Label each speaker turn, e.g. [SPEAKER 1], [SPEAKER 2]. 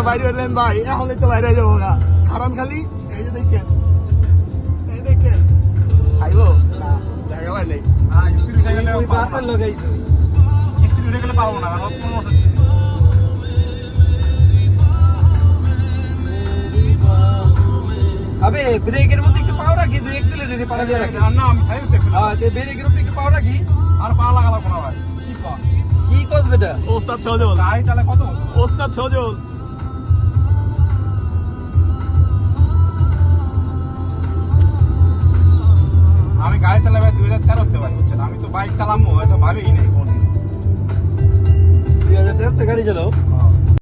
[SPEAKER 1] বাইরে হলেন ভাই, এখনই তো বাইরে যাবো গা। খারান খালি এই যে দেখেন, এই দেখেন খাইবো জায়গা ভাই নেই।
[SPEAKER 2] ওই বাসের লোক আইছে।
[SPEAKER 3] স্পিড উঠে গেলে পারবো না, কারণ 1500
[SPEAKER 2] আবে ব্রেকের মধ্যে একটু পাও রাখি, তুই এক্সেলারেটরে পাড়া দিয়ে রাখি।
[SPEAKER 3] না আমি সাইন্স দেখছিলাম।
[SPEAKER 2] হ্যাঁ, তুই ব্রেকের উপরে একটু পাও রাখি।
[SPEAKER 3] আর পা লাগা লাগবো না ভাই। কি কর?
[SPEAKER 2] কি কস বেটা?
[SPEAKER 1] ওস্তাদ সজল,
[SPEAKER 3] গাড়ি চালায় কত?
[SPEAKER 1] ওস্তাদ সজল।
[SPEAKER 3] আমি গাড়ি চালাই ভাই 2013 তে ভাই, বুঝছেন? আমি তো বাইক চালামো এটা ভাবেই নাই কোনদিন।
[SPEAKER 2] 2013 তে গাড়ি চালাও?
[SPEAKER 3] হ্যাঁ।